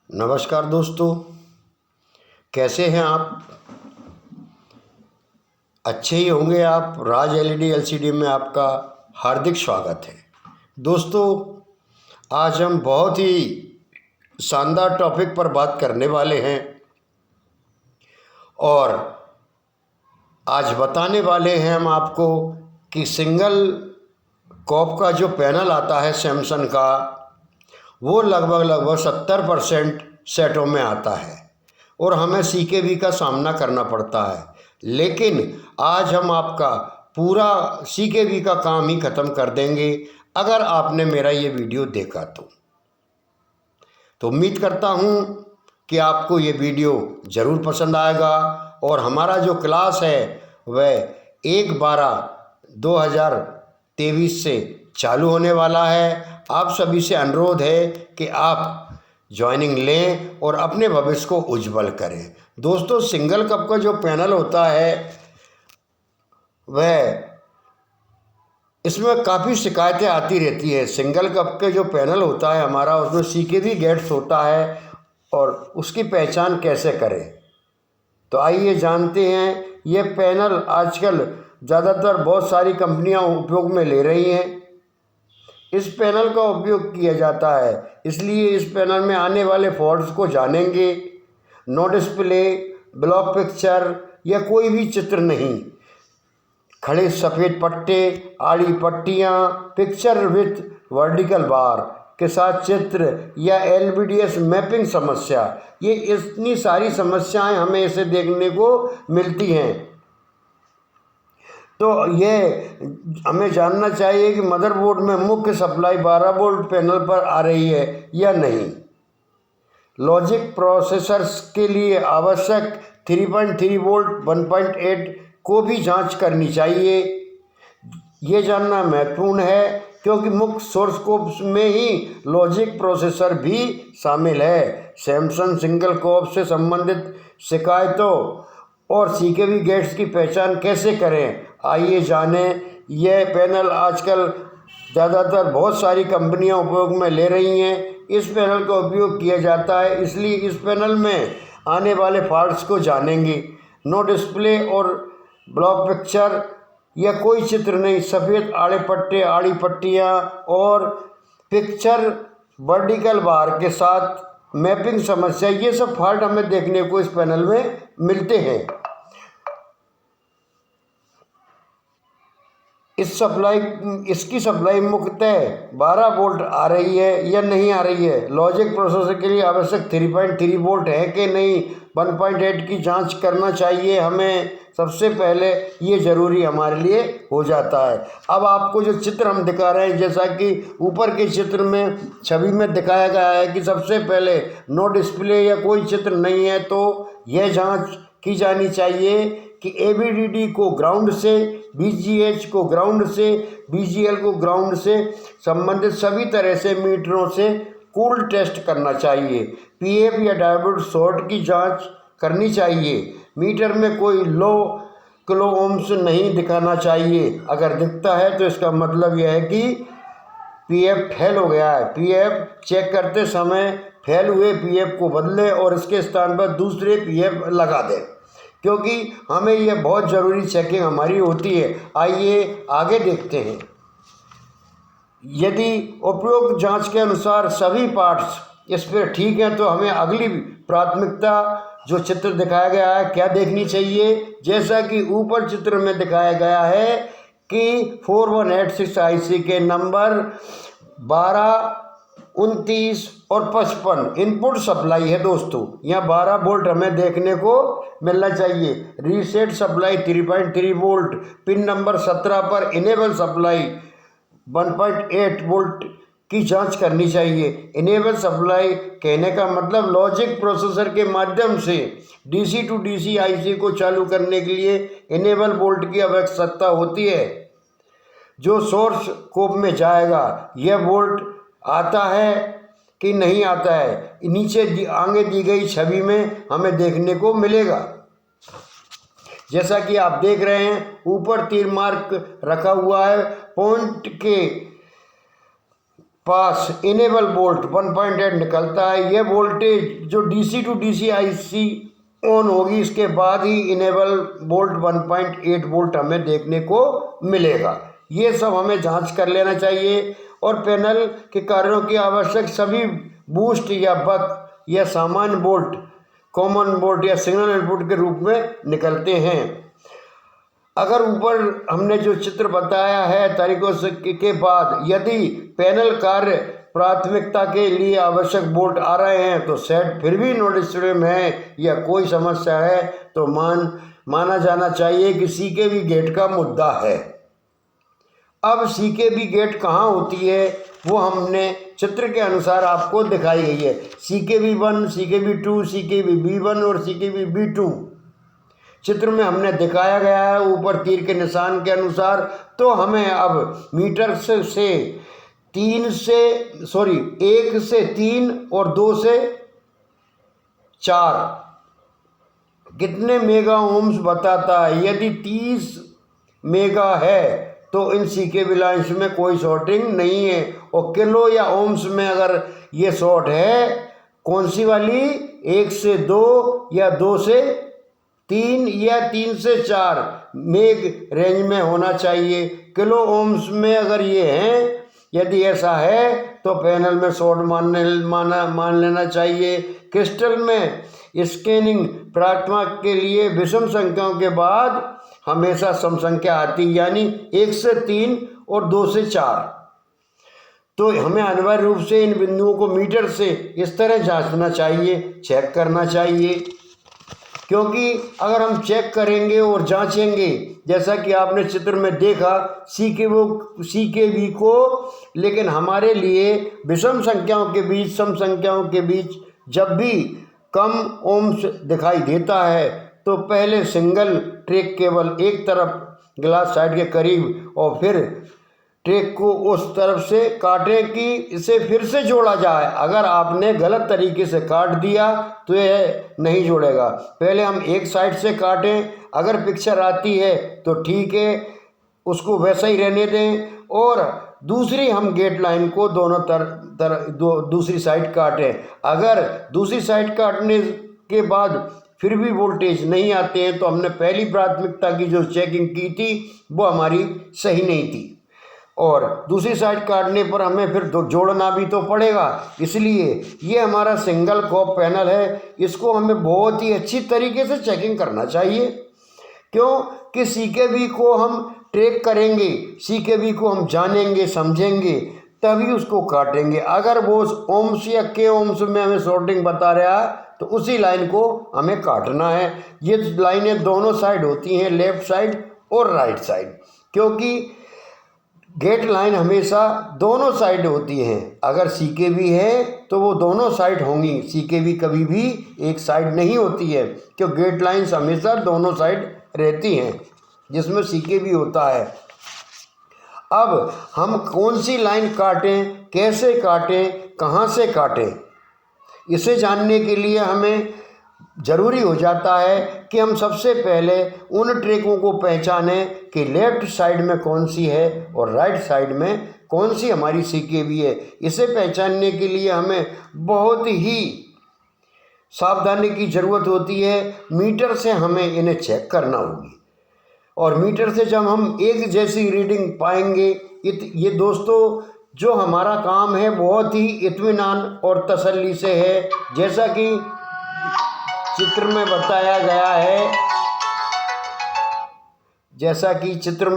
नमस्कार दोस्तों, कैसे हैं आप? अच्छे ही होंगे आप। राज एलईडी एलसीडी में आपका हार्दिक स्वागत है। दोस्तों, आज हम बहुत ही शानदार टॉपिक पर बात करने वाले हैं और आज बताने वाले हैं हम आपको कि सिंगल कॉप का जो पैनल आता है सैमसंग का, वो लगभग 70% सेटों में आता है और हमें CKV का सामना करना पड़ता है। लेकिन आज हम आपका पूरा CKV का काम ही ख़त्म कर देंगे अगर आपने मेरा ये वीडियो देखा तो उम्मीद करता हूँ कि आपको ये वीडियो ज़रूर पसंद आएगा। और हमारा जो क्लास है वह 1/12/2023 से चालू होने वाला है। आप सभी से अनुरोध है कि आप ज्वाइनिंग लें और अपने भविष्य को उज्जवल करें। दोस्तों, सिंगल कप का जो पैनल होता है वह इसमें काफ़ी शिकायतें आती रहती है। सिंगल कप के जो पैनल होता है हमारा, उसमें CKV गेट्स होता है और उसकी पहचान कैसे करें, तो आइए जानते हैं। ये पैनल आजकल ज़्यादातर बहुत सारी कंपनियां उपयोग में ले रही हैं। इस पैनल का उपयोग किया जाता है, इसलिए इस पैनल में आने वाले फॉल्ट्स को जानेंगे। नो डिस्प्ले, ब्लॉक पिक्चर या कोई भी चित्र नहीं, खड़े सफ़ेद पट्टे, आड़ी पट्टियाँ, पिक्चर विथ वर्टिकल बार के साथ चित्र या LVDS मैपिंग समस्या, ये इतनी सारी समस्याएं हमें इसे देखने को मिलती हैं। तो ये हमें जानना चाहिए कि मदरबोर्ड में मुख्य सप्लाई 12 वोल्ट पैनल पर आ रही है या नहीं। लॉजिक प्रोसेसर्स के लिए आवश्यक 3.3 वोल्ट 1.8 को भी जांच करनी चाहिए। ये जानना महत्वपूर्ण है क्योंकि मुख्य सोर्स कोप्स में ही लॉजिक प्रोसेसर भी शामिल है। सैमसंग सिंगल कोप से संबंधित शिकायतों और CKV गेट्स की पहचान कैसे करें, आइए जानें। यह पैनल आजकल ज़्यादातर बहुत सारी कंपनियां उपयोग में ले रही हैं। इस पैनल का उपयोग किया जाता है, इसलिए इस पैनल में आने वाले फॉल्ट्स को जानेंगे। नो डिस्प्ले और ब्लॉक पिक्चर या कोई चित्र नहीं, सफ़ेद आड़े पट्टे, आड़ी पट्टियाँ और पिक्चर वर्टिकल बार के साथ मैपिंग समस्या, ये सब फॉल्ट हमें देखने को इस पैनल में मिलते हैं। इसकी सप्लाई मुख्यतः 12 वोल्ट आ रही है या नहीं आ रही है। लॉजिक प्रोसेसर के लिए आवश्यक 3.3 वोल्ट है कि नहीं, 1.8 की जांच करना चाहिए हमें। सबसे पहले ये ज़रूरी हमारे लिए हो जाता है। अब आपको जो चित्र हम दिखा रहे हैं, जैसा कि ऊपर के चित्र में छवि में दिखाया गया है कि सबसे पहले नो डिस्प्ले या कोई चित्र नहीं है, तो यह जांच की जानी चाहिए कि AVDD को ग्राउंड से, VGH को ग्राउंड से, VGL को ग्राउंड से संबंधित सभी तरह से मीटरों से कूल टेस्ट करना चाहिए। PF या डायोड शॉर्ट की जांच करनी चाहिए। मीटर में कोई लो किलो ओम्स नहीं दिखाना चाहिए। अगर दिखता है तो इसका मतलब यह है कि PF फेल हो गया है। PF चेक करते समय फेल हुए PF को बदलें और इसके स्थान पर दूसरे PF लगा दें, क्योंकि हमें यह बहुत ज़रूरी चेकिंग हमारी होती है। आइए आगे देखते हैं। यदि उपरोक्त जांच के अनुसार सभी पार्ट्स इस पर ठीक हैं, तो हमें अगली प्राथमिकता जो चित्र दिखाया गया है क्या देखनी चाहिए। जैसा कि ऊपर चित्र में दिखाया गया है कि 4186 IC के नंबर 12, 29 और 55 इनपुट सप्लाई है। दोस्तों, यहाँ 12 वोल्ट हमें देखने को मिलना चाहिए। Reset supply 3.3 volt, pin number 17 पर इनेबल सप्लाई 1.8 वोल्ट की जांच करनी चाहिए। इनेबल सप्लाई कहने का मतलब लॉजिक प्रोसेसर के माध्यम से DC to DC IC को चालू करने के लिए इनेबल वोल्ट की आवश्यकता होती है, जो सोर्स कोप में जाएगा। यह वोल्ट आता है कि नहीं आता है, नीचे आगे दी गई छवि में हमें देखने को मिलेगा। जैसा कि आप देख रहे हैं, ऊपर तीर मार्क रखा हुआ है। पास इनेबल वोल्ट 1.8 निकलता है। यह वोल्टेज जो DC to DC IC on होगी, इसके बाद ही इनेबल वोल्ट 1.8 वोल्ट हमें देखने को मिलेगा। ये सब हमें जांच कर लेना चाहिए। और पैनल के कार्यों की आवश्यक सभी बूस्ट या बक या सामान्य वोल्ट, कॉमन वोल्ट या सिग्नल इनपुट के रूप में निकलते हैं। अगर ऊपर हमने जो चित्र बताया है तरीकों से के बाद यदि पैनल कार्य प्राथमिकता के लिए आवश्यक वोल्ट आ रहे हैं तो सेट फिर भी नोटिसेबल है या कोई समस्या है तो माना जाना चाहिए कि सीकेबी गेट का मुद्दा है। अब सीकेबी गेट कहाँ होती है वो हमने चित्र के अनुसार आपको दिखाई गई है। CKB1, CKB2, CKB-B1 और CKB-B2 चित्र में हमने दिखाया गया है ऊपर तीर के निशान के अनुसार। तो हमें अब मीटर से 1 से 3 और 2 से 4 कितने मेगा ओम्स बताता है। यदि 30 मेगा है तो इन सीकेबी लाइन्स में कोई शॉर्टिंग नहीं है। और किलो या ओम्स में अगर ये शॉर्ट है, कौन सी वाली, 1 से 2 या 2 से 3 या 3 से 4 मेग रेंज में होना चाहिए। किलो ओम्स में अगर ये हैं, यदि ऐसा है तो पैनल में शॉर्ट मान लेना चाहिए। क्रिस्टल में स्कैनिंग प्रार्थना के लिए विषम संख्याओं के बाद हमेशा सम संख्या आती, यानी 1 से 3 और 2 से 4। तो हमें अनिवार्य रूप से इन बिंदुओं को मीटर से इस तरह जांचना चाहिए, चेक करना चाहिए। क्योंकि अगर हम चेक करेंगे और जांचेंगे, जैसा कि आपने चित्र में देखा सीकेबी को, लेकिन हमारे लिए विषम संख्याओं के बीच, सम संख्याओं के बीच जब भी कम ओम्स दिखाई देता है तो पहले सिंगल ट्रैक केवल एक तरफ ग्लास साइड के करीब और फिर ट्रैक को उस तरफ से काटें कि इसे फिर से जोड़ा जाए। अगर आपने गलत तरीके से काट दिया तो यह नहीं जोड़ेगा। पहले हम एक साइड से काटें, अगर पिक्चर आती है तो ठीक है, उसको वैसा ही रहने दें। और दूसरी हम गेट लाइन को दोनों दूसरी साइड काटें। अगर दूसरी साइड काटने के बाद फिर भी वोल्टेज नहीं आते हैं तो हमने पहली प्राथमिकता की जो चेकिंग की थी वो हमारी सही नहीं थी। और दूसरी साइड काटने पर हमें फिर जोड़ना भी तो पड़ेगा। इसलिए ये हमारा सिंगल कॉप पैनल है, इसको हमें बहुत ही अच्छी तरीके से चेकिंग करना चाहिए। क्यों कि सीकेबी को हम ट्रैक करेंगे, सीकेबी को हम जानेंगे, समझेंगे, तभी उसको काटेंगे। अगर वो ओम्स या के ओम्स में हमें शॉर्टिंग बता रहा है तो उसी लाइन को हमें काटना है। ये लाइनें दोनों साइड होती हैं, लेफ्ट साइड और राइट साइड, क्योंकि गेट लाइन हमेशा दोनों साइड होती हैं। अगर सीकेबी है तो वो दोनों साइड होंगी, सीकेबी कभी भी एक साइड नहीं होती है, क्योंकि गेट लाइन्स हमेशा दोनों साइड रहती हैं जिसमें सीकेबी होता है। अब हम कौन सी लाइन काटें, कैसे काटें, कहाँ से काटें, इसे जानने के लिए हमें ज़रूरी हो जाता है कि हम सबसे पहले उन ट्रैकों को पहचानें कि लेफ़्ट साइड में कौन सी है और राइट साइड में कौन सी हमारी सीकेबी है। इसे पहचानने के लिए हमें बहुत ही सावधानी की ज़रूरत होती है। मीटर से हमें इन्हें चेक करना होगी और मीटर से जब हम एक जैसी रीडिंग पाएंगे, ये दोस्तों जो हमारा काम है बहुत ही इत्मीनान और तसल्ली से है। जैसा कि चित्र में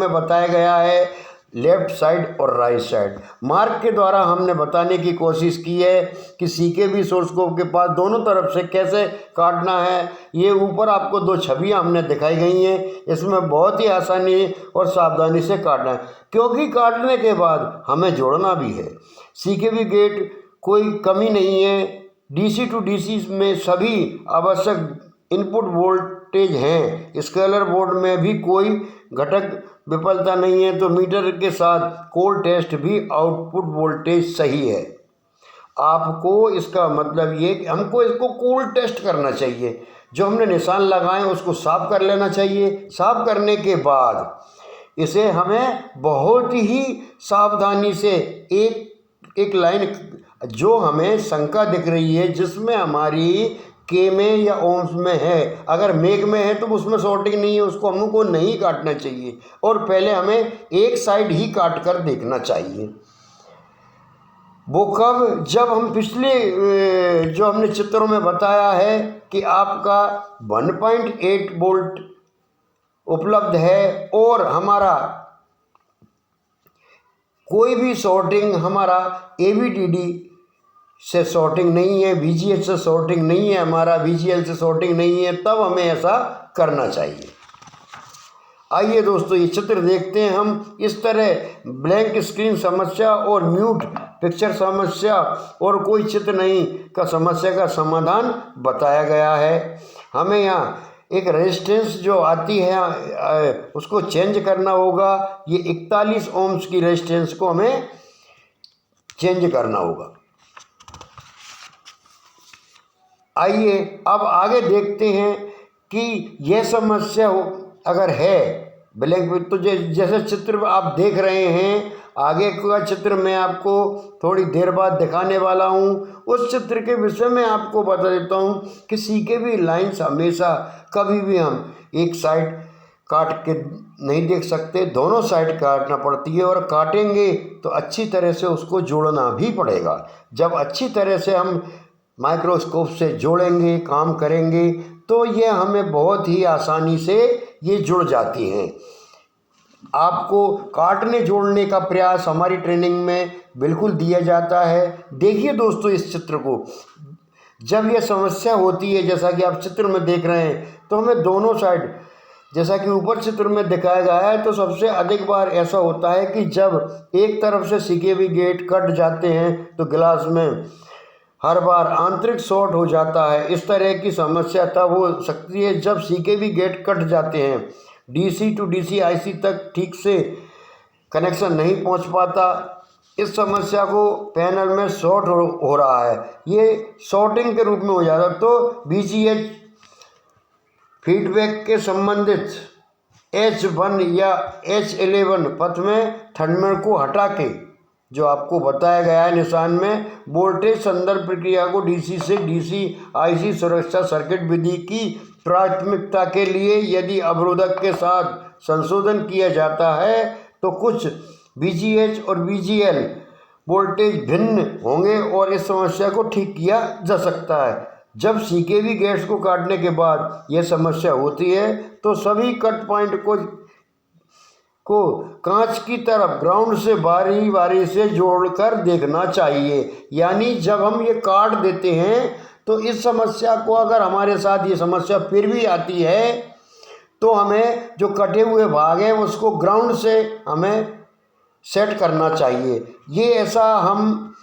बताया गया है, लेफ्ट साइड और राइट साइड मार्क के द्वारा हमने बताने की कोशिश की है कि सीकेबी सोर्स को के पास दोनों तरफ से कैसे काटना है। ये ऊपर आपको 2 छवियां हमने दिखाई गई हैं, इसमें बहुत ही आसानी और सावधानी से काटना है, क्योंकि काटने के बाद हमें जोड़ना भी है। सीकेबी गेट कोई कमी नहीं है, डीसी टू डीसी में सभी आवश्यक इनपुट वोल्टेज हैं। स्केलर बोर्ड में भी कोई घटक विफलता नहीं है, तो मीटर के साथ कोल टेस्ट भी आउटपुट वोल्टेज सही है। आपको इसका मतलब ये कि हमको इसको कोल टेस्ट करना चाहिए। जो हमने निशान लगाए उसको साफ कर लेना चाहिए। साफ करने के बाद इसे हमें बहुत ही सावधानी से एक एक लाइन जो हमें शंका दिख रही है जिसमें हमारी के में या ओम्स में है, अगर मेग में है तो उसमें सॉर्टिंग नहीं है, उसको हमको नहीं काटना चाहिए और पहले हमें एक साइड ही काट कर देखना चाहिए। वो कब, जब हम पिछले जो हमने चित्रों में बताया है कि आपका 1.8 वोल्ट उपलब्ध है और हमारा कोई भी सॉर्टिंग हमारा ABDD से सॉर्टिंग नहीं है, VGH से सॉर्टिंग नहीं है, हमारा VGL से सॉर्टिंग नहीं है, तब हमें ऐसा करना चाहिए। आइए दोस्तों ये चित्र देखते हैं हम। इस तरह ब्लैंक स्क्रीन समस्या और म्यूट पिक्चर समस्या और कोई चित्र नहीं का समस्या का समाधान बताया गया है। हमें यहाँ एक रेजिस्टेंस जो आती है उसको चेंज करना होगा। ये 41 ओम्स की रेजिस्टेंस को हमें चेंज करना होगा। आइए अब आगे देखते हैं कि यह समस्या अगर है ब्लैंक, तो जैसे चित्र आप देख रहे हैं, आगे का चित्र मैं आपको थोड़ी देर बाद दिखाने वाला हूं। उस चित्र के विषय में आपको बता देता हूं कि CKV लाइन्स हमेशा कभी भी हम एक साइड काट के नहीं देख सकते, दोनों साइड काटना पड़ती है और काटेंगे तो अच्छी तरह से उसको जोड़ना भी पड़ेगा। जब अच्छी तरह से हम माइक्रोस्कोप से जोड़ेंगे, काम करेंगे, तो ये हमें बहुत ही आसानी से ये जुड़ जाती हैं। आपको काटने जोड़ने का प्रयास हमारी ट्रेनिंग में बिल्कुल दिया जाता है। देखिए दोस्तों इस चित्र को, जब यह समस्या होती है जैसा कि आप चित्र में देख रहे हैं, तो हमें दोनों साइड, जैसा कि ऊपर चित्र में दिखाया गया है, तो सबसे अधिक बार ऐसा होता है कि जब एक तरफ से CKV गेट कट जाते हैं तो गिलास में हर बार आंतरिक शॉर्ट हो जाता है। इस तरह की समस्या तब हो सकती है जब CKV गेट कट जाते हैं, DC to DC IC तक ठीक से कनेक्शन नहीं पहुंच पाता। इस समस्या को पैनल में शॉर्ट हो रहा है, ये शॉर्टिंग के रूप में हो जाता है। तो VGH फीडबैक के संबंधित H1 या H11 पथ में थर्मिनल को हटा के, जो आपको बताया गया है निशान में, वोल्टेज संदर्भ प्रक्रिया को DC से DC IC सुरक्षा सर्किट विधि की प्राथमिकता के लिए यदि अवरोधक के साथ संशोधन किया जाता है तो कुछ VGH और VGL वोल्टेज भिन्न होंगे और इस समस्या को ठीक किया जा सकता है। जब CKV गेट्स को काटने के बाद यह समस्या होती है तो सभी कट पॉइंट को कांच की तरफ ग्राउंड से बारी बारी से जोड़कर देखना चाहिए। यानी जब हम ये काट देते हैं तो इस समस्या को, अगर हमारे साथ ये समस्या फिर भी आती है तो हमें जो कटे हुए भाग हैं उसको ग्राउंड से हमें सेट करना चाहिए। ये ऐसा हम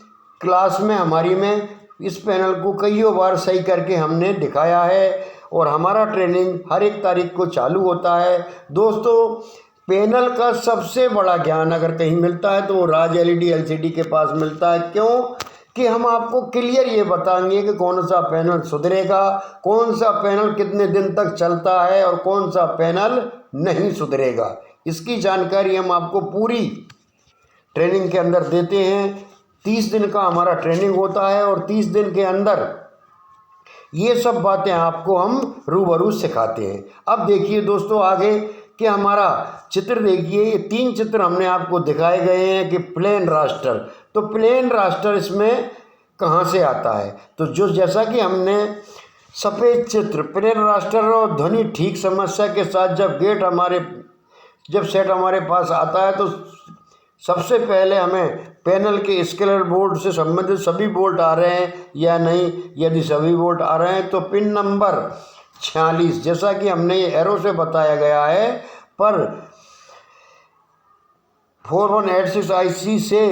क्लास में हमारी में इस पैनल को कई बार सही करके हमने दिखाया है और हमारा ट्रेनिंग हर एक तारीख को चालू होता है। दोस्तों पैनल का सबसे बड़ा ज्ञान अगर कहीं मिलता है तो वो राज LED LCD के पास मिलता है। क्यों कि हम आपको क्लियर ये बताएंगे कि कौन सा पैनल सुधरेगा, कौन सा पैनल कितने दिन तक चलता है और कौन सा पैनल नहीं सुधरेगा। इसकी जानकारी हम आपको पूरी ट्रेनिंग के अंदर देते हैं। 30 दिन का हमारा ट्रेनिंग होता है और 30 दिन के अंदर ये सब बातें आपको हम रूबरू सिखाते हैं। अब देखिए दोस्तों आगे कि हमारा चित्र देखिए, ये 3 चित्र हमने आपको दिखाए गए हैं कि प्लेन रास्टर। तो प्लेन रास्टर इसमें कहाँ से आता है, तो जो जैसा कि हमने सफ़ेद चित्र प्लेन रास्टर और ध्वनि ठीक समस्या के साथ जब सेट हमारे पास आता है तो सबसे पहले हमें पैनल के स्केलर बोर्ड से संबंधित सभी बोल्ट आ रहे हैं या नहीं। यदि सभी बोल्ट आ रहे हैं तो पिन नंबर 46, जैसा कि हमने ये एरो से बताया गया है, पर 4186 IC से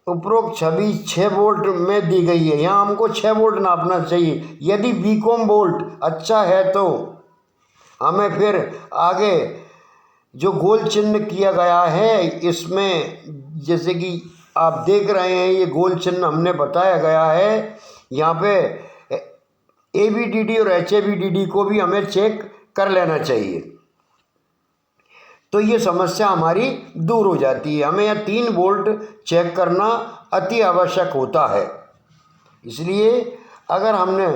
उपरोक्त छवि 6 वोल्ट में दी गई है। यहाँ हमको 6 वोल्ट नापना चाहिए। यदि बीकॉम वोल्ट अच्छा है तो हमें फिर आगे जो गोल चिन्ह किया गया है इसमें, जैसे कि आप देख रहे हैं ये गोल चिन्ह हमने बताया गया है, यहाँ पे ABDD और HABDD को भी हमें चेक कर लेना चाहिए। तो ये समस्या हमारी दूर हो जाती है। हमें यह 3 वोल्ट चेक करना अति आवश्यक होता है। इसलिए अगर हमने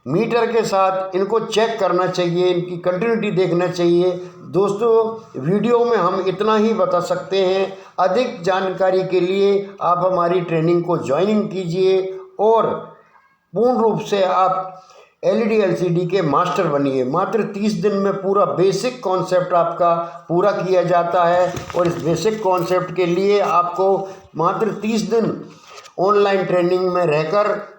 मीटर के साथ इनको चेक करना चाहिए, इनकी कंटिन्यूटी देखना चाहिए। दोस्तों, वीडियो में हम इतना ही बता सकते हैं। अधिक जानकारी के लिए आप हमारी ट्रेनिंग को ज्वाइनिंग कीजिए और पूर्ण रूप से आप LED LCD के मास्टर बनिए। मात्र 30 दिन में पूरा बेसिक कॉन्सेप्ट आपका पूरा किया जाता है और इस बेसिक कॉन्सेप्ट के लिए आपको मात्र 30 दिन ऑनलाइन ट्रेनिंग में रहकर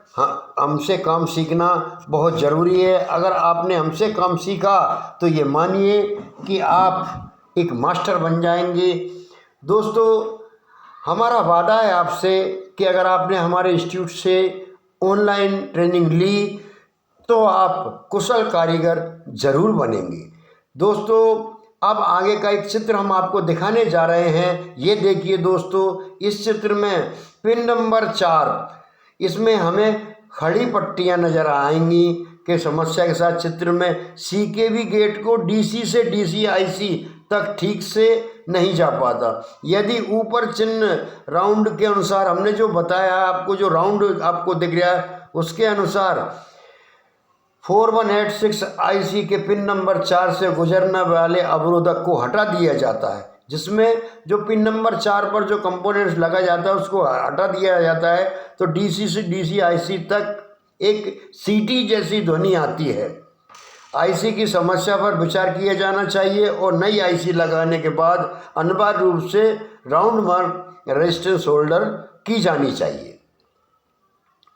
हमसे काम सीखना बहुत ज़रूरी है। अगर आपने हमसे काम सीखा तो ये मानिए कि आप एक मास्टर बन जाएंगे। दोस्तों, हमारा वादा है आपसे कि अगर आपने हमारे इंस्टीट्यूट से ऑनलाइन ट्रेनिंग ली तो आप कुशल कारीगर ज़रूर बनेंगे। दोस्तों, अब आगे का एक चित्र हम आपको दिखाने जा रहे हैं। ये देखिए दोस्तों, इस चित्र में पिन नंबर 4, इसमें हमें खड़ी पट्टियां नज़र आएंगी कि समस्या के साथ चित्र में CKB गेट को DC से DC IC तक ठीक से नहीं जा पाता। यदि ऊपर चिन्ह राउंड के अनुसार हमने जो बताया आपको, जो राउंड आपको दिख रहा है उसके अनुसार 4186 IC के पिन नंबर 4 से गुजरने वाले अवरोधक को हटा दिया जाता है, जिसमें जो पिन नंबर 4 पर जो कंपोनेंट्स लगा जाता है उसको हटा दिया जाता है तो DC से DC IC तक एक सीटी जैसी ध्वनि आती है। IC की समस्या पर विचार किया जाना चाहिए और नई IC लगाने के बाद अनिवार्य रूप से राउंड मार्क रेजिस्टेंस होल्डर की जानी चाहिए।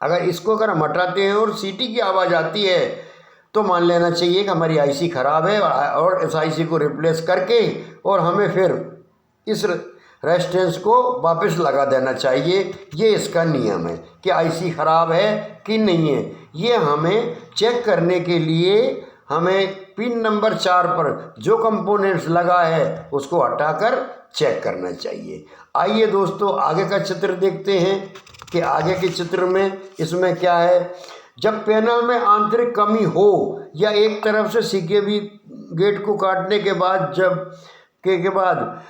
अगर इसको अगर हम हटाते हैं और सीटी की आवाज़ आती है तो मान लेना चाहिए कि हमारी IC ख़राब है और इस IC को रिप्लेस करके और हमें फिर इस रेजिस्टेंस को वापस लगा देना चाहिए। ये इसका नियम है कि IC ख़राब है कि नहीं है। ये हमें चेक करने के लिए हमें पिन नंबर 4 पर जो कंपोनेंट्स लगा है उसको हटाकर चेक करना चाहिए। आइए दोस्तों, आगे का चित्र देखते हैं कि आगे के चित्र में इसमें क्या है। जब पैनल में आंतरिक कमी हो या एक तरफ से CKB गेट को काटने के बाद के बाद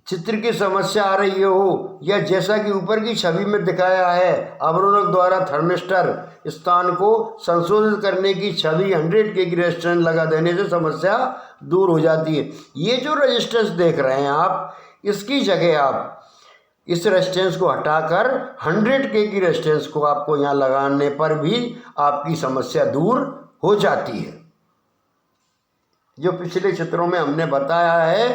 चित्र की समस्या आ रही हो या जैसा कि ऊपर की छवि में दिखाया है अवरोधक द्वारा थर्मिस्टर स्थान को संशोधित करने की छवि 100 kg रेजिस्टेंस लगा देने से समस्या दूर हो जाती है। ये जो रेजिस्टेंस देख रहे हैं आप, इसकी जगह आप इस रेजिस्टेंस को हटाकर 100 kg रेजिस्टेंस को आपको यहाँ लगाने पर भी आपकी समस्या दूर हो जाती है। जो पिछले चित्रों में हमने बताया है,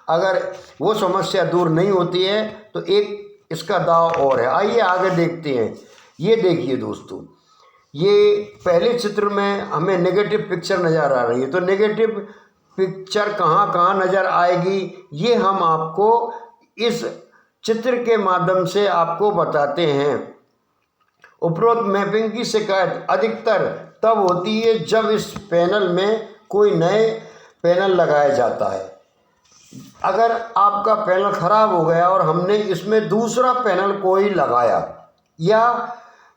अगर वो समस्या दूर नहीं होती है तो एक इसका दाव और है। आइए आगे देखते हैं। ये देखिए दोस्तों, ये पहले चित्र में हमें नेगेटिव पिक्चर नज़र आ रही है, तो नेगेटिव पिक्चर कहाँ कहाँ नज़र आएगी ये हम आपको इस चित्र के माध्यम से आपको बताते हैं। उपरोक्त मैपिंग की शिकायत अधिकतर तब होती है जब इस पैनल में कोई नए पैनल लगाया जाता है। अगर आपका पैनल ख़राब हो गया और हमने इसमें दूसरा पैनल कोई लगाया या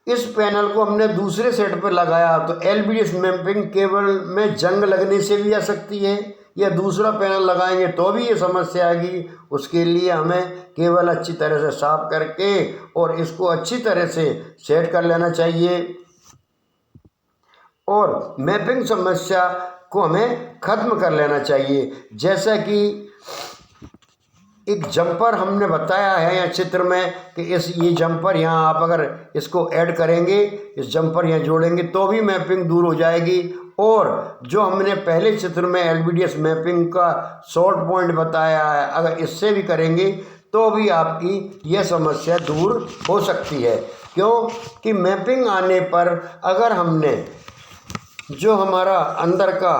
इस पैनल को हमने दूसरे सेट पर लगाया तो LBS मैपिंग केबल में जंग लगने से भी आ सकती है या दूसरा पैनल लगाएंगे तो भी ये समस्या आएगी। उसके लिए हमें केबल अच्छी तरह से साफ करके और इसको अच्छी तरह से सेट कर लेना चाहिए और मैपिंग समस्या को हमें ख़त्म कर लेना चाहिए। जैसा कि एक जंपर हमने बताया है यहाँ चित्र में कि ये जंपर यहाँ आप अगर इसको ऐड करेंगे, इस जंपर यहाँ जोड़ेंगे तो भी मैपिंग दूर हो जाएगी। और जो हमने पहले चित्र में LBDS मैपिंग का शॉर्ट पॉइंट बताया है, अगर इससे भी करेंगे तो भी आपकी यह समस्या दूर हो सकती है। क्यों कि मैपिंग आने पर अगर हमने जो हमारा अंदर का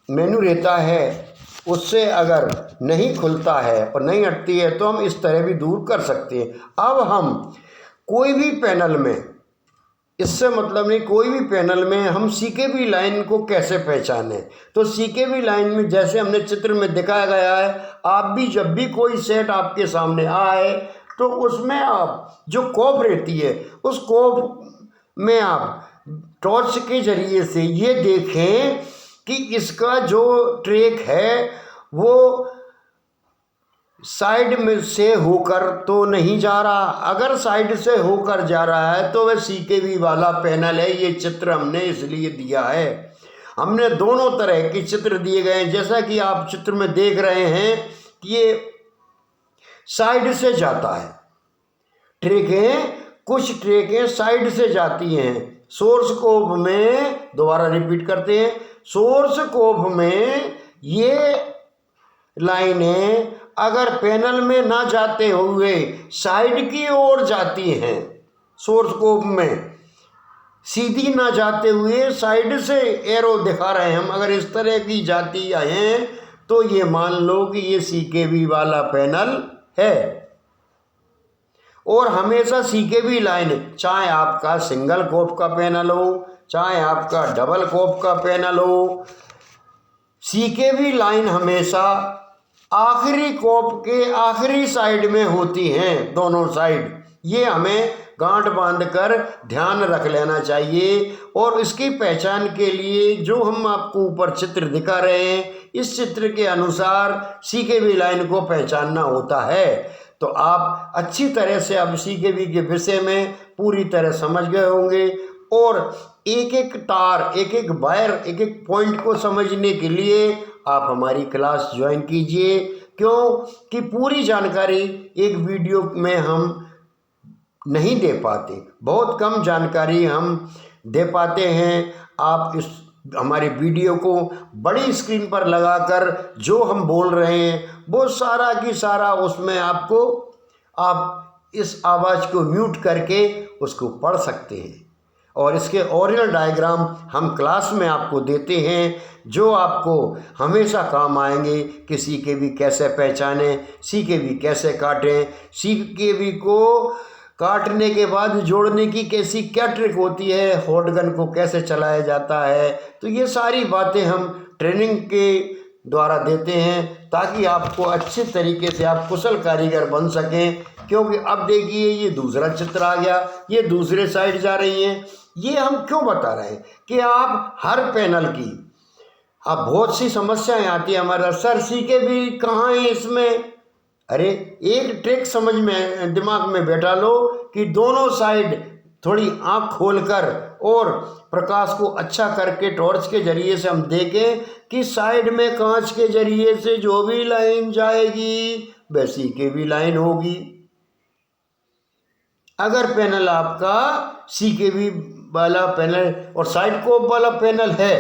मेनू रहता है उससे अगर नहीं खुलता है और नहीं हटती है तो हम इस तरह भी दूर कर सकते हैं। अब हम कोई भी पैनल में, इससे मतलब नहीं, कोई भी पैनल में हम CKB लाइन को कैसे पहचानें, तो CKB लाइन में जैसे हमने चित्र में दिखाया गया है, आप भी जब भी कोई सेट आपके सामने आए तो उसमें आप जो कोप रहती है उस कोप में आप टॉर्च के जरिए से ये देखें कि इसका जो ट्रैक है वो साइड में से होकर तो नहीं जा रहा। अगर साइड से होकर जा रहा है तो वह CKV वाला पैनल है। ये चित्र हमने इसलिए दिया है, हमने दोनों तरह के चित्र दिए गए हैं। जैसा कि आप चित्र में देख रहे हैं कि ये साइड से जाता है, ट्रेकें, कुछ ट्रेकें साइड से जाती हैं। सोर्स कोफ में, दोबारा रिपीट करते हैं, सोर्स कोफ में ये लाइनें अगर पैनल में ना जाते हुए साइड की ओर जाती हैं, सोर्स कोफ में सीधी ना जाते हुए साइड से एरो दिखा रहे हैं हम, अगर इस तरह की जाती हैं तो ये मान लो कि ये CKV वाला पैनल है। और हमेशा CKV लाइन, चाहे आपका सिंगल कोफ का पैनल हो, चाहे आपका डबल कोफ का पैनल हो, CKV लाइन हमेशा आखिरी कोफ के आखिरी साइड में होती हैं, दोनों साइड। ये हमें गांठ बांधकर ध्यान रख लेना चाहिए। और इसकी पहचान के लिए जो हम आपको ऊपर चित्र दिखा रहे हैं, इस चित्र के अनुसार CKV लाइन को पहचानना होता है। तो आप अच्छी तरह से अब CKV के विषय में पूरी तरह समझ गए होंगे। और एक एक तार, एक एक वायर, एक एक पॉइंट को समझने के लिए आप हमारी क्लास ज्वाइन कीजिए। क्यों कि पूरी जानकारी एक वीडियो में हम नहीं दे पाते, बहुत कम जानकारी हम दे पाते हैं। आप इस हमारी वीडियो को बड़ी स्क्रीन पर लगाकर जो हम बोल रहे हैं वो सारा की सारा उसमें आपको, आप इस आवाज़ को म्यूट करके उसको पढ़ सकते हैं। और इसके ओरिजिनल डायग्राम हम क्लास में आपको देते हैं, जो आपको हमेशा काम आएंगे कि CKV कैसे पहचानें, CKV कैसे काटें, CKV को काटने के बाद जोड़ने की कैसी क्या ट्रिक होती है, हॉट गन को कैसे चलाया जाता है। तो ये सारी बातें हम ट्रेनिंग के द्वारा देते हैं ताकि आपको अच्छे तरीके से आप कुशल कारीगर बन सकें। क्योंकि अब देखिए ये दूसरा चित्र आ गया, ये दूसरे साइड जा रही हैं। ये हम क्यों बता रहे हैं कि आप हर पैनल की, अब बहुत सी समस्याएं आती है हमारा, सर CKV कहाँ है इसमें। अरे एक ट्रिक समझ में, दिमाग में बैठा लो कि दोनों साइड थोड़ी आंख खोलकर और प्रकाश को अच्छा करके टॉर्च के जरिए से हम देखें कि साइड में कांच के जरिए से जो भी लाइन जाएगी वह CKV लाइन होगी। अगर पैनल आपका CKV वाला पैनल और साइड कोफ वाला पैनल है,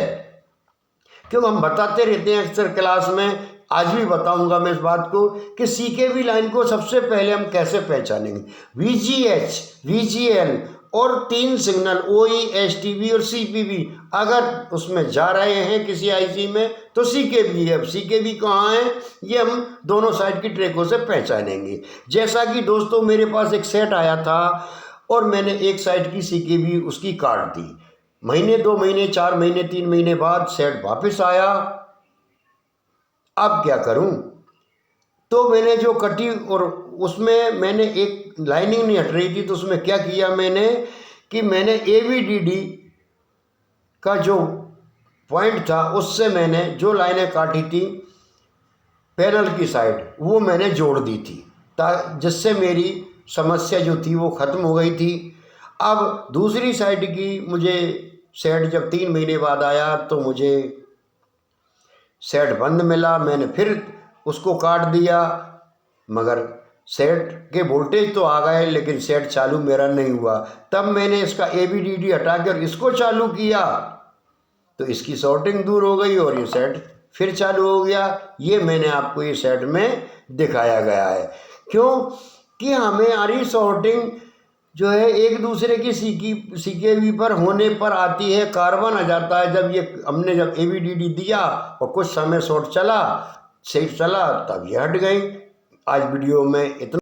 क्यों हम बताते रहते हैं अक्सर क्लास में, आज भी बताऊंगा मैं इस बात को कि CKV लाइन को सबसे पहले हम कैसे पहचानेंगे। VGH, VGL और 3 सिग्नल OE, STB और CPB अगर उसमें जा रहे हैं किसी IC में तो CKV है। CKV कहाँ है ये हम दोनों साइड की ट्रैकों से पहचानेंगे। जैसा कि दोस्तों मेरे पास एक सेट आया था और मैंने एक साइड की CKV उसकी काट दी। महीने, 2 महीने, 4 महीने, 3 महीने बाद सेट वापस आया। अब क्या करूं? तो मैंने जो कटी और उसमें मैंने एक लाइनिंग नहीं हट रही थी, तो उसमें क्या किया मैंने कि मैंने ABDD का जो पॉइंट था उससे मैंने जो लाइनें काटी थी पैनल की साइड वो मैंने जोड़ दी थी, जिससे मेरी समस्या जो थी वो ख़त्म हो गई थी। अब दूसरी साइड की मुझे सेट जब 3 महीने बाद आया तो मुझे सेट बंद मिला। मैंने फिर उसको काट दिया, मगर सेट के वोल्टेज तो आ गए लेकिन सेट चालू मेरा नहीं हुआ। तब मैंने इसका ABDD हटाकर इसको चालू किया तो इसकी शॉर्टिंग दूर हो गई और ये सेट फिर चालू हो गया। ये मैंने आपको ये सेट में दिखाया गया है। क्यों कि हमारी शॉर्टिंग जो है एक दूसरे की CKV पर होने पर आती है, कार्बन आ जाता है। जब ये हमने जब ABDD दिया और कुछ समय शॉर्ट चला, सेट चला, तब ये हट गई। आज वीडियो में इतना।